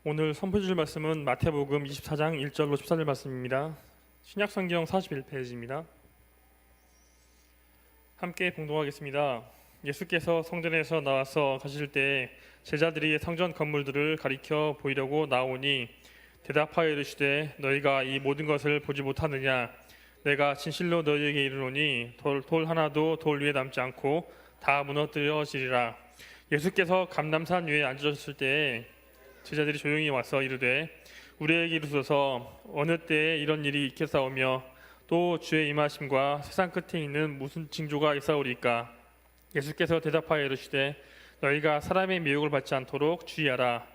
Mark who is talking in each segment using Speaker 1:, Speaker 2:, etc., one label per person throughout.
Speaker 1: 오늘 선포해 주실 말씀은 마태복음 24장 1절로 14절 말씀입니다. 신약성경 41페이지입니다. 함께 봉독하겠습니다. 예수께서 성전에서 나와서 가실 때 제자들이 성전 건물들을 가리켜 보이려고 나오니 대답하여 이르시되 너희가 이 모든 것을 보지 못하느냐? 내가 진실로 너희에게 이르노니 돌 하나도 돌 위에 남지 않고 다 무너뜨려지리라. 예수께서 감람산 위에 앉으셨을 때에 제자들이 조용히 와서 이르되 우리에게 이르소서 어느 때에 이런 일이 있겠사오며 또 주의 임하심과 세상 끝에 있는 무슨 징조가 있사오리까? 예수께서 대답하여 이르시되 너희가 사람의 미혹을 받지 않도록 주의하라.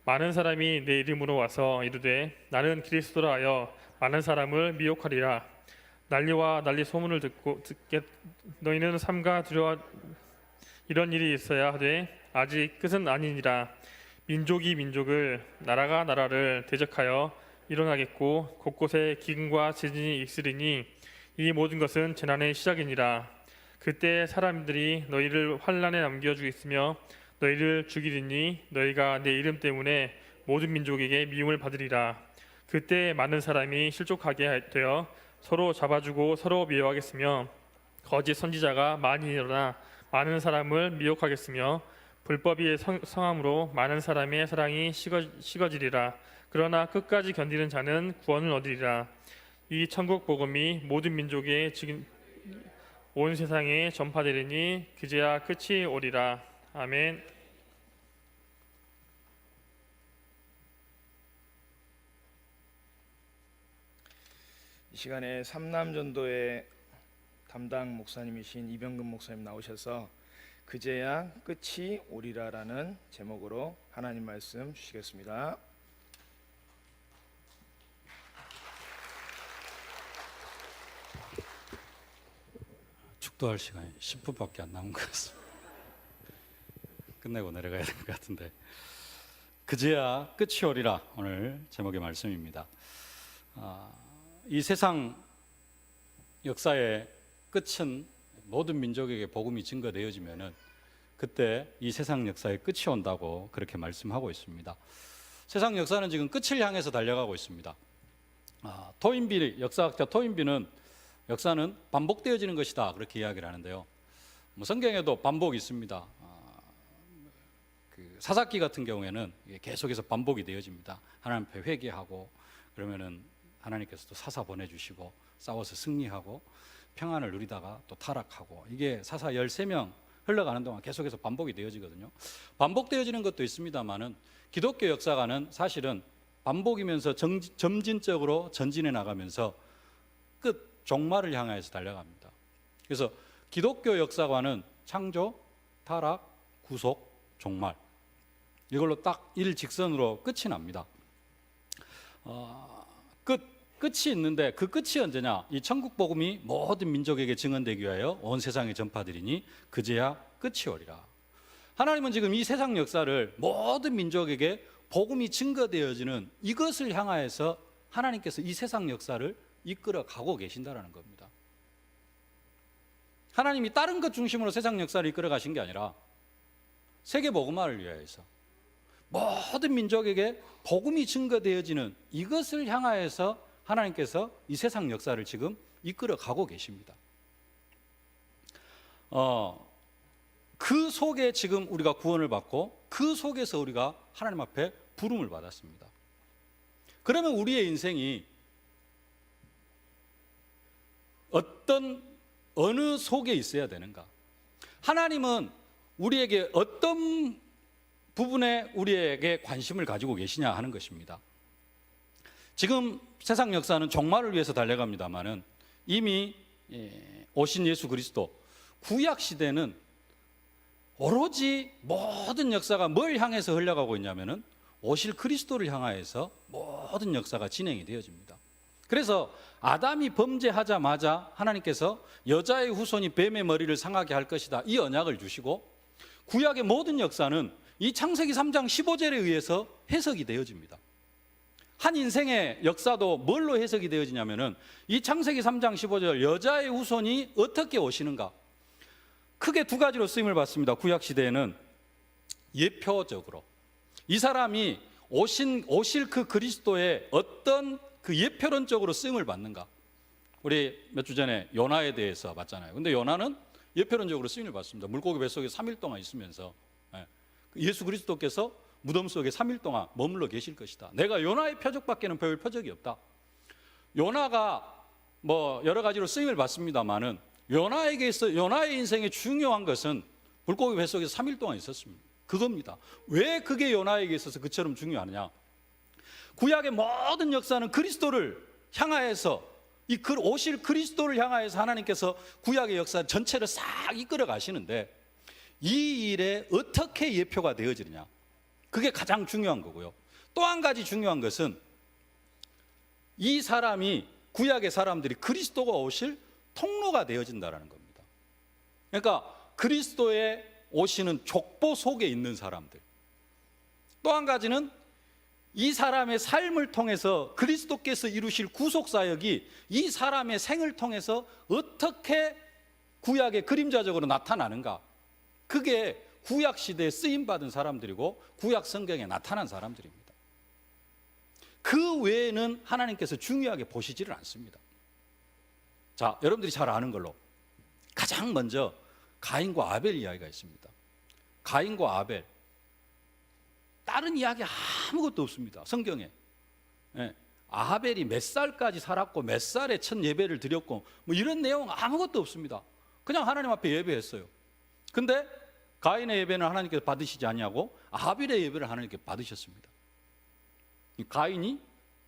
Speaker 1: 많은 사람이 내 이름으로 와서 이르되 나는 그리스도라 하여 많은 사람을 미혹하리라. 난리와 난리 소문을 듣게 너희는 삼가 두려워 이런 일이 있어야 하되 아직 끝은 아니니라. 민족이 민족을 나라가 나라를 대적하여 일어나겠고 곳곳에 기근과 지진이 있으리니 이 모든 것은 재난의 시작이니라. 그때 사람들이 너희를 환난에 남겨주겠으며 너희를 죽이리니 너희가 내 이름 때문에 모든 민족에게 미움을 받으리라. 그때 많은 사람이 실족하게 되어 서로 잡아주고 서로 미워하겠으며 거짓 선지자가 많이 일어나 많은 사람을 미혹하겠으며 불법이 성함으로 많은 사람의 사랑이 식어지리라. 그러나 끝까지 견디는 자는 구원을 얻으리라. 이 천국 복음이 모든 민족에 지금 온 세상에 전파되리니 그제야 끝이 오리라. 아멘.
Speaker 2: 이 시간에 삼남전도의 담당 목사님이신 이병근 목사님 나오셔서 그제야 끝이 오리라라는 제목으로 하나님 말씀 주시겠습니다.
Speaker 3: 축도할 시간이 10분밖에 안 남은 것 같습니다. 끝내고 내려가야 될 것 같은데 그제야 끝이 오리라 오늘 제목의 말씀입니다. 이 세상 역사의 끝은 모든 민족에게 복음이 증거되어지면은 그때 이 세상 역사의 끝이 온다고 그렇게 말씀하고 있습니다. 세상 역사는 지금 끝을 향해서 달려가고 있습니다. 토인비 역사학자 토인비는 역사는 반복되어지는 것이다 그렇게 이야기를 하는데요. 성경에도 반복이 있습니다. 그 사사기 같은 경우에는 계속해서 반복이 되어집니다. 하나님 앞에 회개하고 그러면은 하나님께서 또 사사 보내주시고 싸워서 승리하고 평안을 누리다가 또 타락하고 이게 사사 13명 흘러가는 동안 계속해서 반복이 되어지거든요. 반복되어지는 것도 있습니다만은 기독교 역사가는 사실은 반복이면서 점진적으로 전진해 나가면서 끝 종말을 향해서 달려갑니다. 그래서 기독교 역사관은 창조, 타락, 구속, 종말 이걸로 딱 일직선으로 끝이 납니다. 끝이 있는데 그 끝이 언제냐? 이 천국 복음이 모든 민족에게 증언되기 위하여 온 세상에 전파되리니 그제야 끝이 오리라. 하나님은 지금 이 세상 역사를 모든 민족에게 복음이 증거되어지는 이것을 향하여서 하나님께서 이 세상 역사를 이끌어 가고 계신다라는 겁니다. 하나님이 다른 것 중심으로 세상 역사를 이끌어 가신 게 아니라 세계 복음화를 위하여서 모든 민족에게 복음이 증거되어지는 이것을 향하여서 하나님께서 이 세상 역사를 지금 이끌어 가고 계십니다. 그 속에 지금 우리가 구원을 받고 그 속에서 우리가 하나님 앞에 부름을 받았습니다. 그러면 우리의 인생이 어느 속에 있어야 되는가? 하나님은 우리에게 어떤 부분에 우리에게 관심을 가지고 계시냐 하는 것입니다. 지금 세상 역사는 종말을 위해서 달려갑니다만은 이미 오신 예수 그리스도 구약 시대는 오로지 모든 역사가 뭘 향해서 흘러가고 있냐면은 오실 그리스도를 향하여서 모든 역사가 진행이 되어집니다. 그래서 아담이 범죄하자마자 하나님께서 여자의 후손이 뱀의 머리를 상하게 할 것이다 이 언약을 주시고 구약의 모든 역사는 이 창세기 3장 15절에 의해서 해석이 되어집니다. 한 인생의 역사도 뭘로 해석이 되어지냐면은 이 창세기 3장 15절 여자의 후손이 어떻게 오시는가 크게 두 가지로 쓰임을 받습니다. 구약 시대에는 예표적으로 이 사람이 오실 그 그리스도의 어떤 그 예표론적으로 쓰임을 받는가? 우리 몇 주 전에 요나에 대해서 봤잖아요. 근데 요나는 예표론적으로 쓰임을 받습니다. 물고기 뱃속에 3일 동안 있으면서 예수 그리스도께서 무덤 속에 3일 동안 머물러 계실 것이다. 내가 요나의 표적밖에는 배울 표적이 없다. 요나가 뭐 여러 가지로 쓰임을 받습니다만은 요나에게서 요나의 인생에 중요한 것은 물고기 뱃속에서 3일 동안 있었습니다. 그겁니다. 왜 그게 요나에게 있어서 그처럼 중요하느냐? 구약의 모든 역사는 그리스도를 향하여서 오실 그리스도를 향하여서 하나님께서 구약의 역사 전체를 싹 이끌어 가시는데 이 일에 어떻게 예표가 되어지느냐? 그게 가장 중요한 거고요. 또 한 가지 중요한 것은 이 사람이 구약의 사람들이 그리스도가 오실 통로가 되어진다는 겁니다. 그러니까 그리스도의 오시는 족보 속에 있는 사람들. 또 한 가지는 이 사람의 삶을 통해서 그리스도께서 이루실 구속사역이 이 사람의 생을 통해서 어떻게 구약의 그림자적으로 나타나는가. 그게 구약 시대에 쓰임받은 사람들이고 구약 성경에 나타난 사람들입니다. 그 외에는 하나님께서 중요하게 보시지를 않습니다. 자, 여러분들이 잘 아는 걸로 가장 먼저 가인과 아벨 이야기가 있습니다. 가인과 아벨, 다른 이야기 아무것도 없습니다. 성경에. 아벨이 몇 살까지 살았고 몇 살에 첫 예배를 드렸고 뭐 이런 내용 아무것도 없습니다. 그냥 하나님 앞에 예배했어요. 근데 가인의 예배는 하나님께서 받으시지 아니하고 아벨의 예배를 하나님께 받으셨습니다. 가인이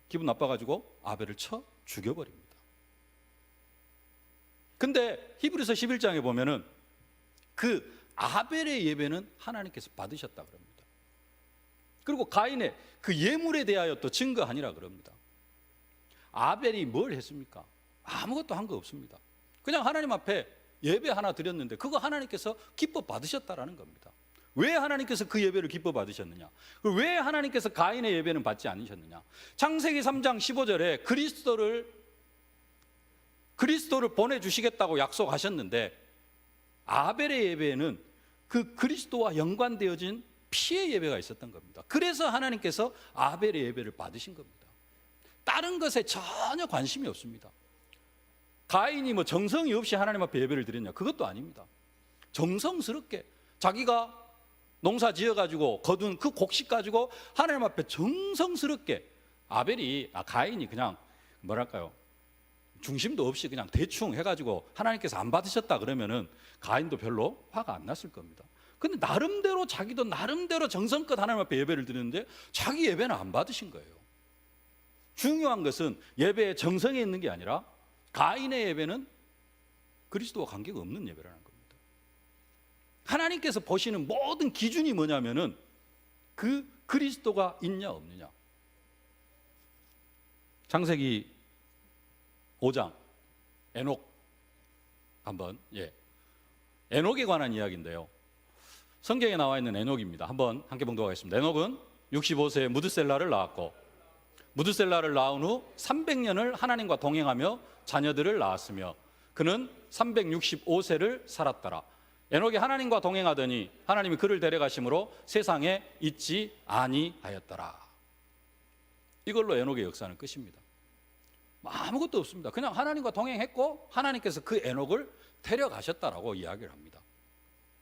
Speaker 3: 기분 나빠가지고 아벨을 쳐 죽여버립니다. 근데 히브리서 11장에 보면은 그 아벨의 예배는 하나님께서 받으셨다 그럽니다. 그리고 가인의 그 예물에 대하여 또 증거하니라 그럽니다. 아벨이 뭘 했습니까? 아무것도 한 거 없습니다. 그냥 하나님 앞에 예배 하나 드렸는데 그거 하나님께서 기뻐 받으셨다라는 겁니다. 왜 하나님께서 그 예배를 기뻐 받으셨느냐? 왜 하나님께서 가인의 예배는 받지 않으셨느냐? 창세기 3장 15절에 그리스도를 보내주시겠다고 약속하셨는데 아벨의 예배에는 그 그리스도와 연관되어진 피의 예배가 있었던 겁니다. 그래서 하나님께서 아벨의 예배를 받으신 겁니다. 다른 것에 전혀 관심이 없습니다. 가인이 뭐 정성이 없이 하나님 앞에 예배를 드렸냐? 그것도 아닙니다. 정성스럽게 자기가 농사 지어가지고 거둔 그 곡식 가지고 하나님 앞에 정성스럽게 가인이 그냥 뭐랄까요? 중심도 없이 그냥 대충 해가지고 하나님께서 안 받으셨다 그러면은 가인도 별로 화가 안 났을 겁니다. 근데 자기도 나름대로 정성껏 하나님 앞에 예배를 드리는데 자기 예배는 안 받으신 거예요. 중요한 것은 예배의 정성에 있는 게 아니라 가인의 예배는 그리스도와 관계가 없는 예배라는 겁니다. 하나님께서 보시는 모든 기준이 뭐냐면은 그 그리스도가 있냐 없느냐. 창세기 5장 에녹 한번 에녹에 관한 이야기인데요. 성경에 나와 있는 에녹입니다. 한번 함께 봉독하겠습니다. 에녹은 65세에 무드셀라를 낳았고 무드셀라를 낳은 후 300년을 하나님과 동행하며 자녀들을 낳았으며 그는 365세를 살았더라. 에녹이 하나님과 동행하더니 하나님이 그를 데려가심으로 세상에 있지 아니하였더라. 이걸로 에녹의 역사는 끝입니다. 아무것도 없습니다. 그냥 하나님과 동행했고 하나님께서 그 에녹을 데려가셨다라고 이야기를 합니다.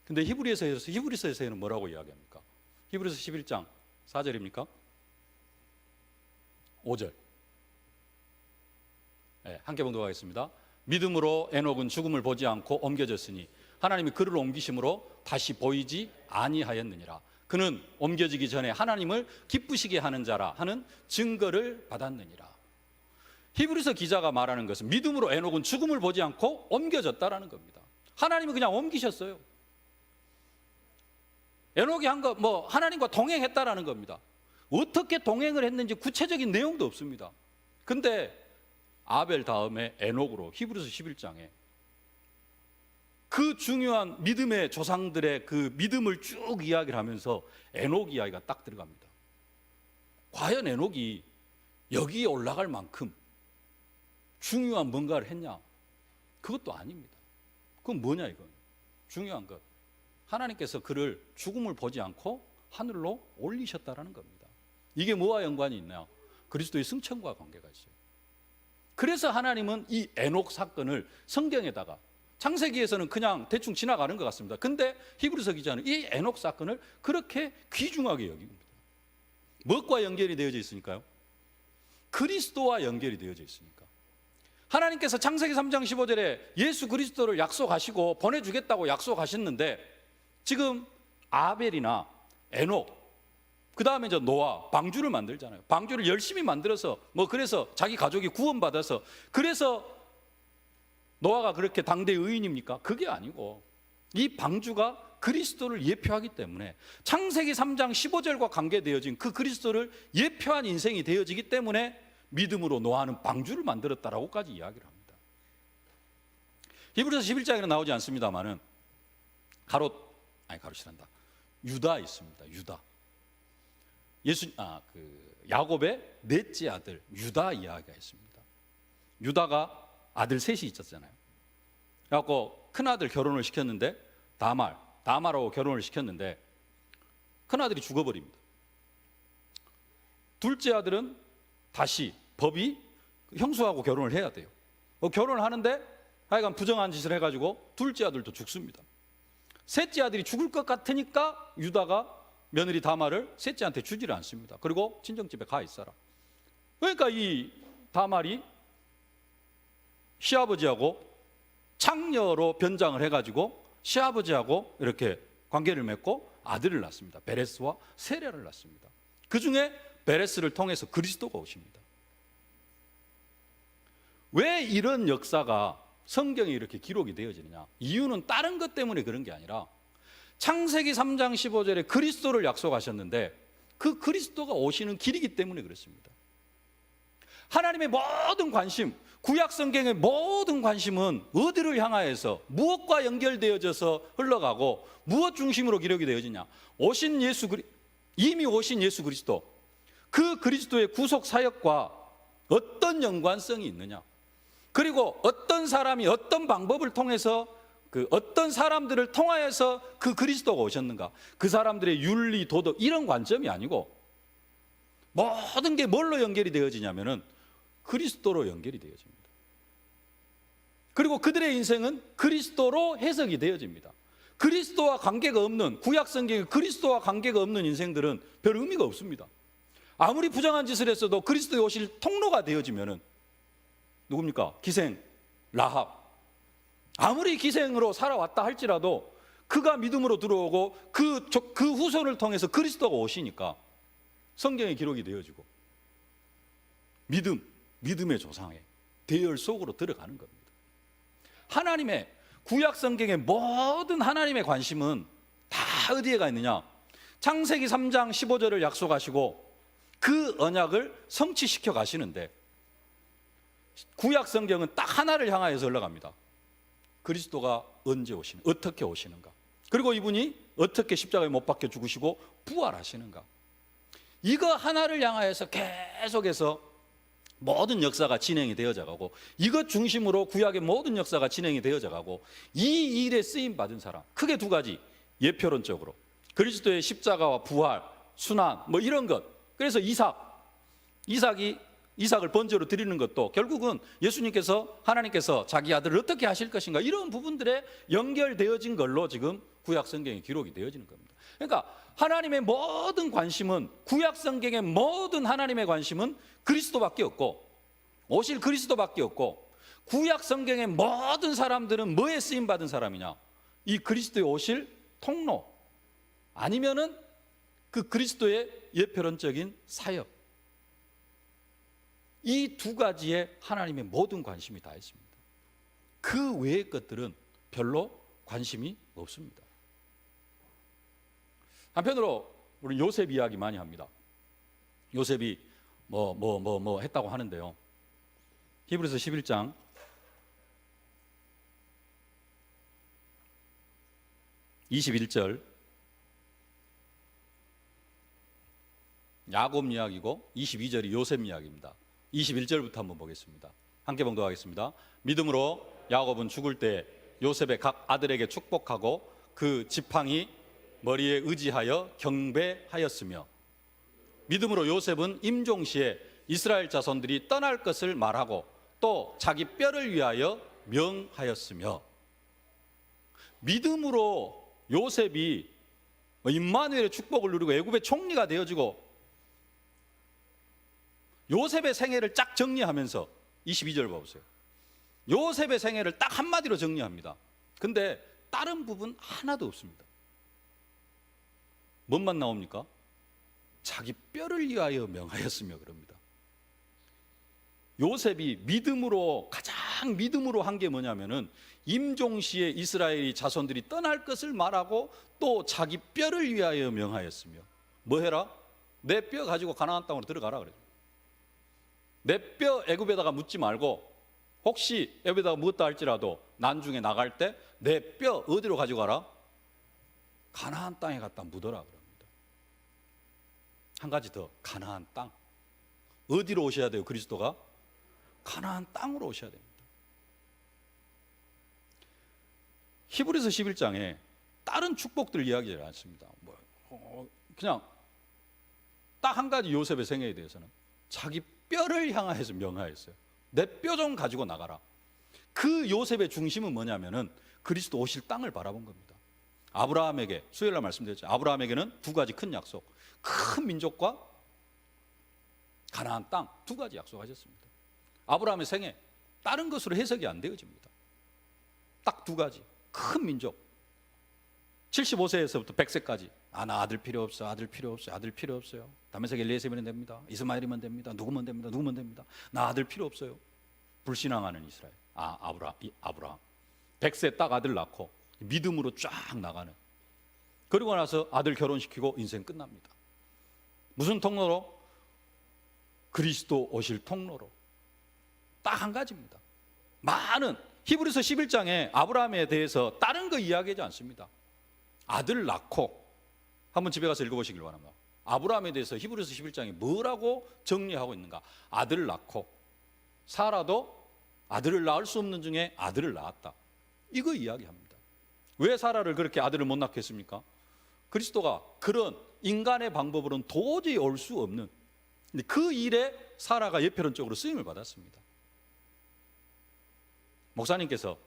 Speaker 3: 근데 히브리서에서는 뭐라고 이야기합니까? 히브리서 11장 4절입니까? 5절. 함께 봉독하겠습니다. 믿음으로 에녹은 죽음을 보지 않고 옮겨졌으니 하나님이 그를 옮기심으로 다시 보이지 아니하였느니라. 그는 옮겨지기 전에 하나님을 기쁘시게 하는 자라 하는 증거를 받았느니라. 히브리서 기자가 말하는 것은 믿음으로 에녹은 죽음을 보지 않고 옮겨졌다라는 겁니다. 하나님이 그냥 옮기셨어요. 에녹이 한 거 하나님과 동행했다라는 겁니다. 어떻게 동행을 했는지 구체적인 내용도 없습니다. 근데 아벨 다음에 에녹으로 히브리서 11장에 그 중요한 믿음의 조상들의 그 믿음을 쭉 이야기를 하면서 에녹 이야기가 딱 들어갑니다. 과연 에녹이 여기에 올라갈 만큼 중요한 뭔가를 했냐? 그것도 아닙니다. 그건 뭐냐 이건? 중요한 것. 하나님께서 그를 죽음을 보지 않고 하늘로 올리셨다라는 겁니다. 이게 뭐와 연관이 있나요? 그리스도의 승천과 관계가 있어요. 그래서 하나님은 이 에녹 사건을 성경에다가, 창세기에서는 그냥 대충 지나가는 것 같습니다. 근데 히브리서 기자는 이 에녹 사건을 그렇게 귀중하게 여깁니다. 무엇과 연결이 되어져 있으니까요? 그리스도와 연결이 되어져 있으니까. 하나님께서 창세기 3장 15절에 예수 그리스도를 약속하시고 보내주겠다고 약속하셨는데, 지금 아벨이나 에녹, 그 다음에 이제 노아, 방주를 만들잖아요. 방주를 열심히 만들어서 그래서 자기 가족이 구원받아서, 그래서 노아가 그렇게 당대 의인입니까? 그게 아니고 이 방주가 그리스도를 예표하기 때문에, 창세기 3장 15절과 관계되어진 그 그리스도를 예표한 인생이 되어지기 때문에 믿음으로 노아는 방주를 만들었다라고까지 이야기를 합니다. 히브리서 11장에는 나오지 않습니다만은 가롯이란다. 유다 있습니다. 유다. 야곱의 넷째 아들 유다 이야기가 있습니다. 유다가 아들 셋이 있었잖아요. 그래갖고 큰 아들 결혼을 시켰는데, 다말하고 결혼을 시켰는데 큰 아들이 죽어버립니다. 둘째 아들은 다시 법이 형수하고 결혼을 해야 돼요. 결혼을 하는데 하여간 부정한 짓을 해가지고 둘째 아들도 죽습니다. 셋째 아들이 죽을 것 같으니까 유다가 며느리 다말을 셋째한테 주지를 않습니다. 그리고 친정집에 가 있어라. 그러니까 이 다말이 시아버지하고 창녀로 변장을 해가지고 시아버지하고 이렇게 관계를 맺고 아들을 낳습니다. 베레스와 세례를 낳습니다. 그 중에 베레스를 통해서 그리스도가 오십니다. 왜 이런 역사가 성경에 이렇게 기록이 되어지느냐? 이유는 다른 것 때문에 그런 게 아니라, 창세기 3장 15절에 그리스도를 약속하셨는데 그 그리스도가 오시는 길이기 때문에 그렇습니다. 하나님의 모든 관심, 구약 성경의 모든 관심은 어디를 향하여서 무엇과 연결되어져서 흘러가고 무엇 중심으로 기록이 되어지냐? 이미 오신 예수 그리스도, 그 그리스도의 구속 사역과 어떤 연관성이 있느냐? 그리고 어떤 사람이 어떤 방법을 통해서 어떤 사람들을 통하여서 그 그리스도가 오셨는가? 그 사람들의 윤리, 도덕 이런 관점이 아니고 모든 게 뭘로 연결이 되어지냐면은 그리스도로 연결이 되어집니다. 그리고 그들의 인생은 그리스도로 해석이 되어집니다. 그리스도와 관계가 없는, 구약 성경에 그리스도와 관계가 없는 인생들은 별 의미가 없습니다. 아무리 부정한 짓을 했어도 그리스도에 오실 통로가 되어지면은 누굽니까? 기생 라합. 아무리 기생으로 살아왔다 할지라도 그가 믿음으로 들어오고 그 후손을 통해서 그리스도가 오시니까 성경에 기록이 되어지고 믿음의 조상의 대열 속으로 들어가는 겁니다. 하나님의 구약 성경의 모든 하나님의 관심은 다 어디에 가 있느냐? 창세기 3장 15절을 약속하시고 그 언약을 성취시켜 가시는데, 구약 성경은 딱 하나를 향하여서 흘러갑니다. 그리스도가 언제 오시는, 어떻게 오시는가? 그리고 이분이 어떻게 십자가에 못 박혀 죽으시고 부활하시는가? 이거 하나를 향하여서 계속해서 모든 역사가 진행이 되어져 가고, 이것 중심으로 구약의 모든 역사가 진행이 되어져 가고, 이 일에 쓰임 받은 사람 크게 두 가지, 예표론적으로 그리스도의 십자가와 부활, 순환 이런 것. 그래서 이삭을 번제로 드리는 것도 결국은 예수님께서, 하나님께서 자기 아들을 어떻게 하실 것인가, 이런 부분들에 연결되어진 걸로 지금 구약 성경에 기록이 되어지는 겁니다. 그러니까 하나님의 모든 관심은, 구약 성경의 모든 하나님의 관심은 그리스도밖에 없고, 오실 그리스도밖에 없고, 구약 성경의 모든 사람들은 뭐에 쓰임 받은 사람이냐? 이 그리스도에 오실 통로, 아니면은 그 그리스도의 예표론적인 사역, 이 두 가지에 하나님의 모든 관심이 다 있습니다. 그 외의 것들은 별로 관심이 없습니다. 한편으로 우리 요셉 이야기 많이 합니다. 요셉이 했다고 하는데요. 히브리서 11장 21절 야곱 이야기고 22절이 요셉 이야기입니다. 21절부터 한번 보겠습니다. 함께 봉독하겠습니다. 믿음으로 야곱은 죽을 때 요셉의 각 아들에게 축복하고 그 지팡이 머리에 의지하여 경배하였으며, 믿음으로 요셉은 임종시에 이스라엘 자손들이 떠날 것을 말하고 또 자기 뼈를 위하여 명하였으며, 믿음으로 요셉이 임마누엘의 축복을 누리고 애굽의 총리가 되어지고 요셉의 생애를 쫙 정리하면서 22절 봐보세요. 요셉의 생애를 딱 한마디로 정리합니다. 근데 다른 부분 하나도 없습니다. 뭔만 나옵니까? 자기 뼈를 위하여 명하였으며 그럽니다. 요셉이 믿음으로, 가장 믿음으로 한 게 뭐냐면은 임종시에 이스라엘이 자손들이 떠날 것을 말하고 또 자기 뼈를 위하여 명하였으며, 뭐 해라? 내 뼈 가지고 가나안 땅으로 들어가라 그래요. 내 뼈 애굽에다가 묻지 말고 혹시 애굽에다가 묻었다 할지라도 난중에 나갈 때 내 뼈 어디로 가지고 가라? 가나안 땅에 갖다 묻어라 그럽니다. 한 가지 더, 가나안 땅. 어디로 오셔야 돼요? 그리스도가 가나안 땅으로 오셔야 됩니다. 히브리서 11장에 다른 축복들 이야기하지 않습니다. 그냥 딱 한 가지 요셉의 생애에 대해서는 자기 뼈를 향하여서 명하였어요. 내 뼈 좀 가지고 나가라. 그 요셉의 중심은 뭐냐면은 그리스도 오실 땅을 바라본 겁니다. 아브라함에게, 수요일날 말씀드렸죠. 아브라함에게는 두 가지 큰 약속, 큰 민족과 가나안 땅, 두 가지 약속하셨습니다. 아브라함의 생애 다른 것으로 해석이 안 되어집니다. 딱 두 가지, 큰 민족. 75세에서부터 100세까지 나 아들 필요 없어, 아들 필요 없어요, 아들 필요 없어요. 다메섹 엘리에셀이면 됩니다, 이스마엘이면 됩니다, 누구면 됩니다, 누구면 됩니다. 나 아들 필요 없어요. 불신앙하는 이스라엘. 아브라함 100세 딱 아들 낳고 믿음으로 쫙 나가는. 그리고 나서 아들 결혼시키고 인생 끝납니다. 무슨 통로로? 그리스도 오실 통로로. 딱 한 가지입니다. 많은 히브리서 11장에 아브라함에 대해서 다른 거 이야기하지 않습니다. 아들 낳고, 한번 집에 가서 읽어보시길 바랍니다. 아브라함에 대해서 히브리서 11장이 뭐라고 정리하고 있는가? 아들을 낳고, 사라도 아들을 낳을 수 없는 중에 아들을 낳았다, 이거 이야기합니다. 왜 사라를 그렇게 아들을 못 낳게 했습니까? 그리스도가 그런 인간의 방법으로는 도저히 올 수 없는, 근데 그 일에 사라가 예표론적으로 쓰임을 받았습니다. 목사님께서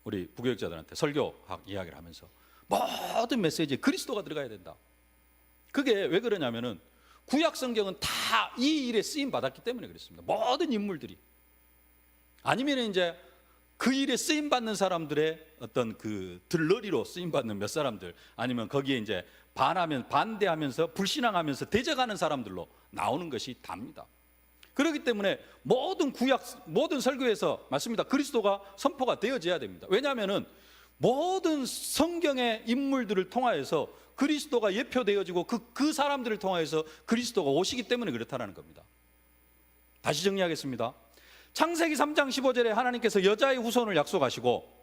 Speaker 3: 우리 부교육자들한테 설교학 이야기를 하면서 모든 메시지에 그리스도가 들어가야 된다. 그게 왜 그러냐면은 구약 성경은 다 이 일에 쓰임 받았기 때문에 그렇습니다. 모든 인물들이. 아니면 이제 그 일에 쓰임 받는 사람들의 어떤 그 들러리로 쓰임 받는 몇 사람들, 아니면 거기에 이제 반대하면서 불신앙하면서 대적하는 사람들로 나오는 것이 답니다. 그렇기 때문에 모든 설교에서 맞습니다. 그리스도가 선포가 되어져야 됩니다. 왜냐하면은 모든 성경의 인물들을 통하여서 그리스도가 예표되어지고 그 사람들을 통하여서 그리스도가 오시기 때문에 그렇다는 겁니다. 다시 정리하겠습니다. 창세기 3장 15절에 하나님께서 여자의 후손을 약속하시고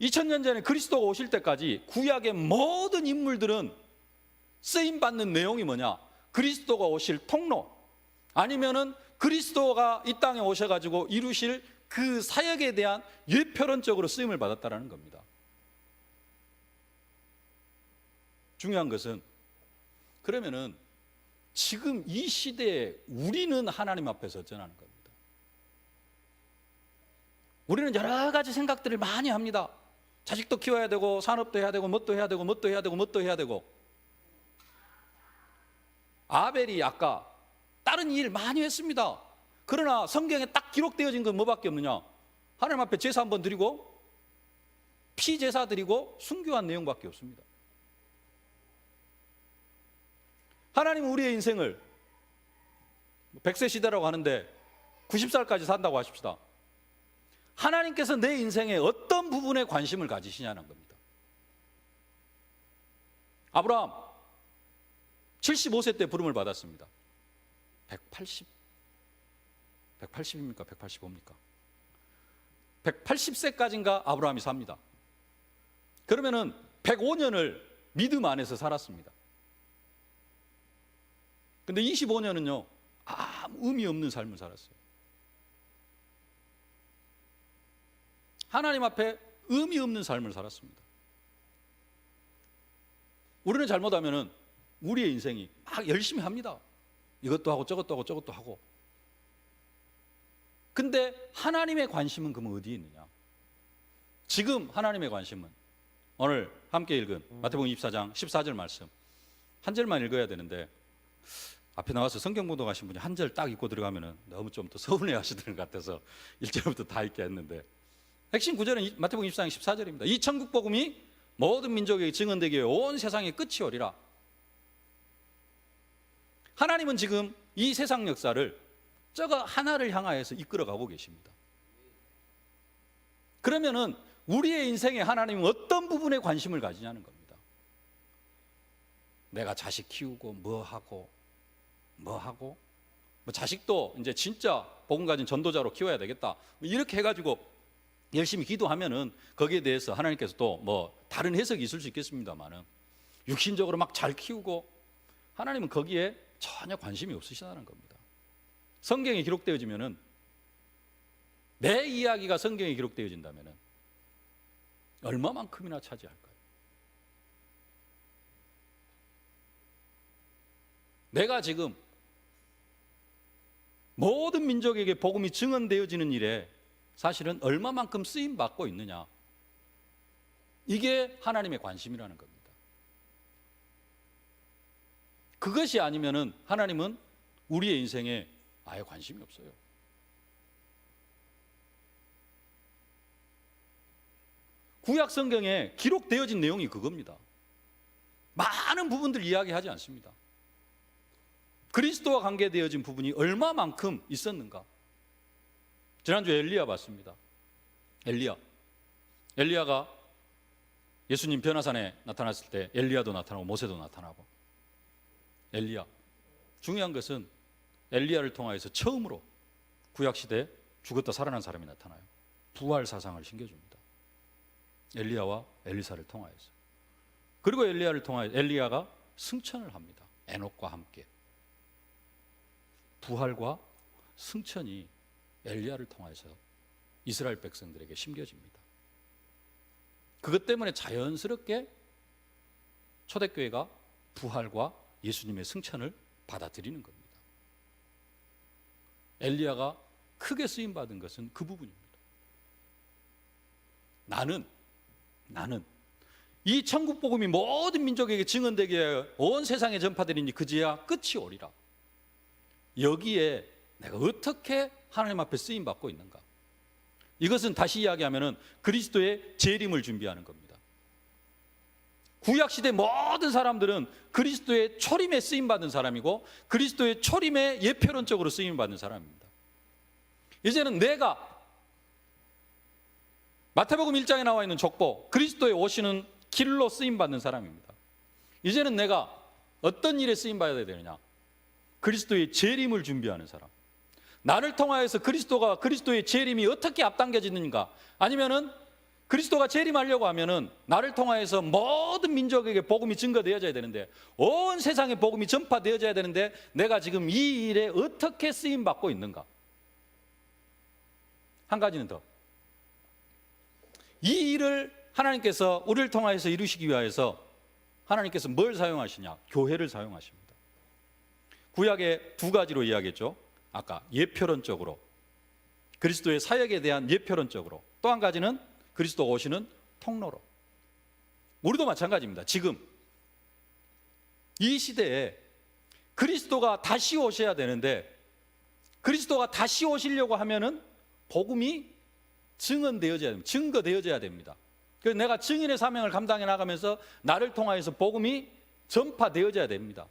Speaker 3: 2000년 전에 그리스도가 오실 때까지 구약의 모든 인물들은 쓰임받는 내용이 뭐냐? 그리스도가 오실 통로, 아니면은 그리스도가 이 땅에 오셔가지고 이루실 그 사역에 대한 예표론적으로 쓰임을 받았다는 겁니다. 중요한 것은, 그러면은 지금 이 시대에 우리는 하나님 앞에서 어쩌라는 겁니다. 우리는 여러 가지 생각들을 많이 합니다. 자식도 키워야 되고, 산업도 해야 되고, 뭣도 해야 되고, 뭣도 해야 되고, 뭣도 해야 되고. 아벨이 아까 다른 일 많이 했습니다. 그러나 성경에 딱 기록되어진 건 뭐밖에 없느냐? 하나님 앞에 제사 한번 드리고 피 제사 드리고 순교한 내용밖에 없습니다. 하나님은 우리의 인생을 100세 시대라고 하는데 90살까지 산다고 하십시다. 하나님께서 내 인생의 어떤 부분에 관심을 가지시냐는 겁니다. 아브라함 75세 때 부름을 받았습니다. 180입니까? 185입니까? 180세까지인가 아브라함이 삽니다. 그러면은 105년을 믿음 안에서 살았습니다. 근데 25년은요, 아무 의미 없는 삶을 살았어요. 하나님 앞에 의미 없는 삶을 살았습니다. 우리는 잘못하면은 우리의 인생이 막 열심히 합니다. 이것도 하고 저것도 하고 저것도 하고. 근데 하나님의 관심은 그럼 어디에 있느냐? 지금 하나님의 관심은 오늘 함께 읽은 마태복음 24장 14절 말씀 한 절만 읽어야 되는데, 앞에 나와서 성경 봉독하신 분이 한 절 딱 읽고 들어가면 너무 좀 더 서운해 하시는 것 같아서 1절부터 다 읽게 했는데, 핵심 구절은 마태복음 24장 14절입니다. 이 천국 복음이 모든 민족에게 증언되기 위해 온 세상의 끝이 오리라. 하나님은 지금 이 세상 역사를 저거 하나를 향하여서 이끌어가고 계십니다. 그러면은 우리의 인생에 하나님은 어떤 부분에 관심을 가지냐는 겁니다. 내가 자식 키우고 뭐 하고 뭐 자식도 이제 진짜 복음 가진 전도자로 키워야 되겠다, 이렇게 해가지고 열심히 기도하면은 거기에 대해서 하나님께서 또 뭐 다른 해석이 있을 수 있겠습니다만은, 육신적으로 막 잘 키우고 하나님은 거기에 전혀 관심이 없으시다는 겁니다. 성경에 기록되어지면은, 내 이야기가 성경에 기록되어진다면은 얼마만큼이나 차지할까요? 내가 지금 모든 민족에게 복음이 증언되어지는 일에 사실은 얼마만큼 쓰임 받고 있느냐, 이게 하나님의 관심이라는 겁니다. 그것이 아니면은 하나님은 우리의 인생에 아예 관심이 없어요. 구약 성경에 기록되어진 내용이 그겁니다. 많은 부분들 이야기하지 않습니다. 그리스도와 관계되어진 부분이 얼마만큼 있었는가. 지난주에 엘리야 봤습니다. 엘리야가 예수님 변화산에 나타났을 때 엘리야도 나타나고 모세도 나타나고. 엘리야, 중요한 것은 엘리야를 통하여서 처음으로 구약시대에 죽었다 살아난 사람이 나타나요. 부활 사상을 신겨줍니다. 엘리야와 엘리사를 통하여서. 그리고 엘리야를 통하여 엘리야가 승천을 합니다. 에녹과 함께. 부활과 승천이 엘리야를 통해서 이스라엘 백성들에게 심겨집니다. 그것 때문에 자연스럽게 초대교회가 부활과 예수님의 승천을 받아들이는 겁니다. 엘리야가 크게 쓰임받은 것은 그 부분입니다. 나는 이 천국 복음이 모든 민족에게 증언되게 하여 온 세상에 전파되리니 그제야 끝이 오리라. 여기에 내가 어떻게 하나님 앞에 쓰임 받고 있는가? 이것은 다시 이야기하면은 그리스도의 재림을 준비하는 겁니다. 구약 시대 모든 사람들은 그리스도의 초림에 쓰임 받은 사람이고 그리스도의 초림에 예표론적으로 쓰임 받는 사람입니다. 이제는 내가 마태복음 1장에 나와 있는 족보, 그리스도의 오시는 길로 쓰임 받는 사람입니다. 이제는 내가 어떤 일에 쓰임 받아야 되느냐? 그리스도의 재림을 준비하는 사람. 나를 통하여서 그리스도의 재림이 어떻게 앞당겨지는가? 아니면은 그리스도가 재림하려고 하면은 나를 통하여서 모든 민족에게 복음이 증거되어져야 되는데, 온 세상에 복음이 전파되어져야 되는데 내가 지금 이 일에 어떻게 쓰임 받고 있는가? 한 가지는 더. 이 일을 하나님께서 우리를 통하여서 이루시기 위하여서 하나님께서 뭘 사용하시냐? 교회를 사용하십니다. 구약에 두 가지로 이야기했죠. 아까 예표론적으로, 그리스도의 사역에 대한 예표론적으로, 또 한 가지는 그리스도가 오시는 통로로. 우리도 마찬가지입니다. 지금 이 시대에 그리스도가 다시 오셔야 되는데, 그리스도가 다시 오시려고 하면은 복음이 증거되어져야 됩니다. 그래서 내가 증인의 사명을 감당해 나가면서 나를 통하여서 복음이 전파되어져야 됩니다.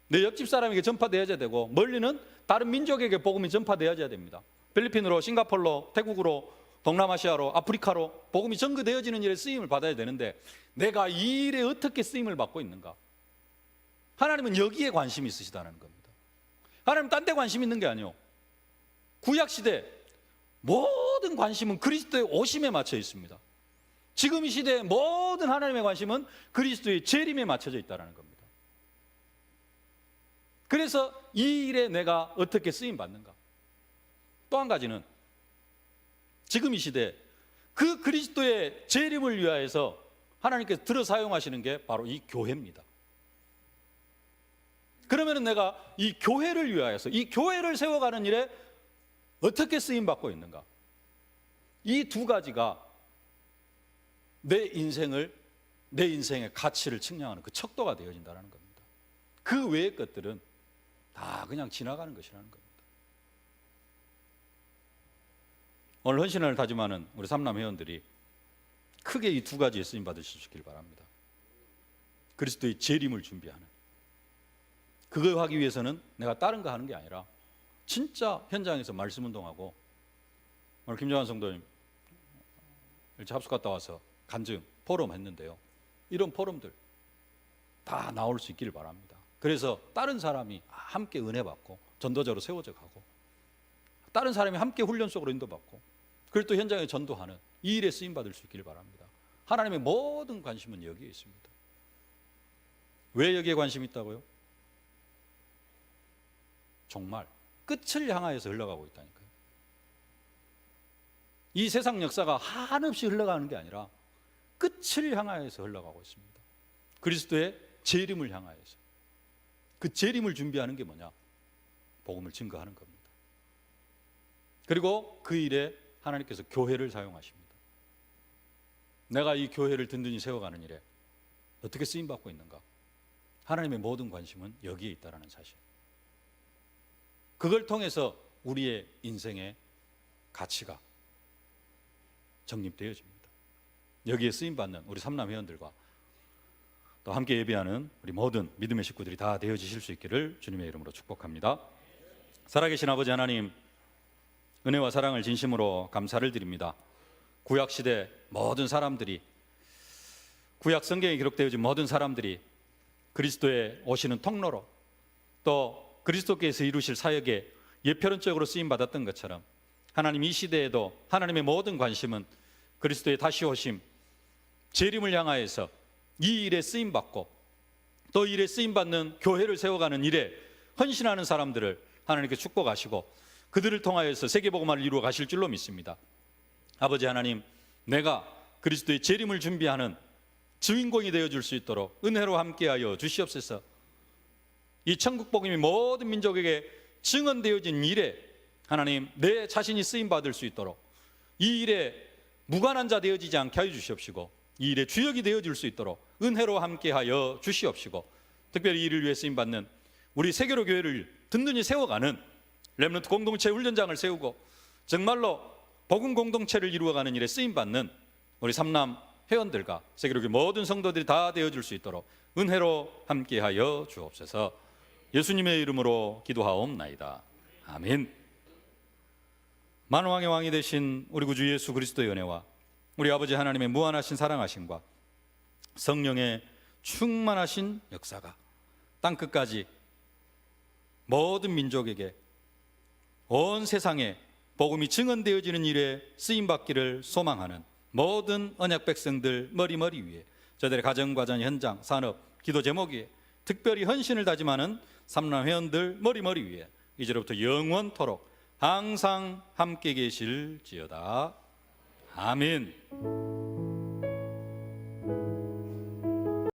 Speaker 3: 내 옆집 사람에게 전파되어져야 되고, 멀리는 다른 민족에게 복음이 전파되어져야 됩니다. 필리핀으로, 싱가포르로, 태국으로, 동남아시아로, 아프리카로 복음이 전거되어지는 일에 쓰임을 받아야 되는데 내가 이 일에 어떻게 쓰임을 받고 있는가? 하나님은 여기에 관심이 있으시다는 겁니다. 하나님은 딴 데 관심 있는 게 아니에요. 구약시대 모든 관심은 그리스도의 오심에 맞춰 있습니다. 지금 이 시대의 모든 하나님의 관심은 그리스도의 재림에 맞춰져 있다는 겁니다. 그래서 이 일에 내가 어떻게 쓰임 받는가? 또 한 가지는 지금 이 시대 그 그리스도의 재림을 위하여서 하나님께서 들어 사용하시는 게 바로 이 교회입니다. 그러면 내가 이 교회를 위하여서 이 교회를 세워가는 일에 어떻게 쓰임받고 있는가? 이 두 가지가 내 인생의 가치를 측량하는 그 척도가 되어진다는 겁니다. 그 외의 것들은 다 그냥 지나가는 것이라는 겁니다. 오늘 헌신을 다짐하는 우리 삼남 회원들이 크게 이 두 가지에 쓰임 받으시길 바랍니다. 그리스도의 재림을 준비하는, 그걸 하기 위해서는 내가 다른 거 하는 게 아니라 진짜 현장에서 말씀 운동하고, 오늘 김정환 성도님 일찍 합숙 갔다 와서 간증 포럼 했는데요, 이런 포럼들 다 나올 수 있기를 바랍니다. 그래서 다른 사람이 함께 은혜 받고 전도자로 세워져 가고, 다른 사람이 함께 훈련 속으로 인도받고, 그리고 또 현장에 전도하는 이 일에 쓰임 받을 수 있기를 바랍니다. 하나님의 모든 관심은 여기에 있습니다. 왜 여기에 관심이 있다고요? 정말 끝을 향하여서 흘러가고 있다니까요. 이 세상 역사가 한없이 흘러가는 게 아니라 끝을 향하여서 흘러가고 있습니다. 그리스도의 재림을 향하여서. 그 재림을 준비하는 게 뭐냐? 복음을 증거하는 겁니다. 그리고 그 일에 하나님께서 교회를 사용하십니다. 내가 이 교회를 든든히 세워가는 일에 어떻게 쓰임받고 있는가? 하나님의 모든 관심은 여기에 있다는 사실. 그걸 통해서 우리의 인생의 가치가 정립되어집니다. 여기에 쓰임받는 우리 삼남 회원들과 또 함께 예배하는 우리 모든 믿음의 식구들이 다 되어지실 수 있기를 주님의 이름으로 축복합니다. 살아계신 아버지 하나님, 은혜와 사랑을 진심으로 감사를 드립니다. 구약시대 모든 사람들이, 구약 성경에 기록되어진 모든 사람들이 그리스도의 오시는 통로로, 또 그리스도께서 이루실 사역에 예표론적으로 쓰임받았던 것처럼 하나님 이 시대에도 하나님의 모든 관심은 그리스도의 다시 오심, 재림을 향하여서 이 일에 쓰임받고, 또 이 일에 쓰임받는 교회를 세워가는 일에 헌신하는 사람들을 하나님께 축복하시고 그들을 통하여서 세계복음화를 이루어 가실 줄로 믿습니다. 아버지 하나님, 내가 그리스도의 재림을 준비하는 주인공이 되어줄 수 있도록 은혜로 함께하여 주시옵소서. 이 천국복음이 모든 민족에게 증언되어진 일에 하나님 내 자신이 쓰임받을 수 있도록 이 일에 무관한 자 되어지지 않게 하여 주시옵시고, 이 일에 주역이 되어줄 수 있도록 은혜로 함께하여 주시옵시고, 특별히 이 일을 위해 쓰임받는 우리 세계로 교회를 든든히 세워가는 렘넌트 공동체 훈련장을 세우고 정말로 복음 공동체를 이루어가는 일에 쓰임받는 우리 삼남 회원들과 세계로 교회 모든 성도들이 다 되어줄 수 있도록 은혜로 함께하여 주옵소서. 예수님의 이름으로 기도하옵나이다. 아멘. 만왕의 왕이 되신 우리 구주 예수 그리스도의 은혜와 우리 아버지 하나님의 무한하신 사랑하심과 성령의 충만하신 역사가 땅끝까지 모든 민족에게, 온 세상에 복음이 증언되어지는 일에 쓰임받기를 소망하는 모든 언약 백성들 머리머리 위에, 저들의 가정, 과정, 현장, 산업, 기도 제목 위에, 특별히 헌신을 다짐하는 삼남 회원들 머리머리 위에 이제로부터 영원토록 항상 함께 계실지어다. 아멘.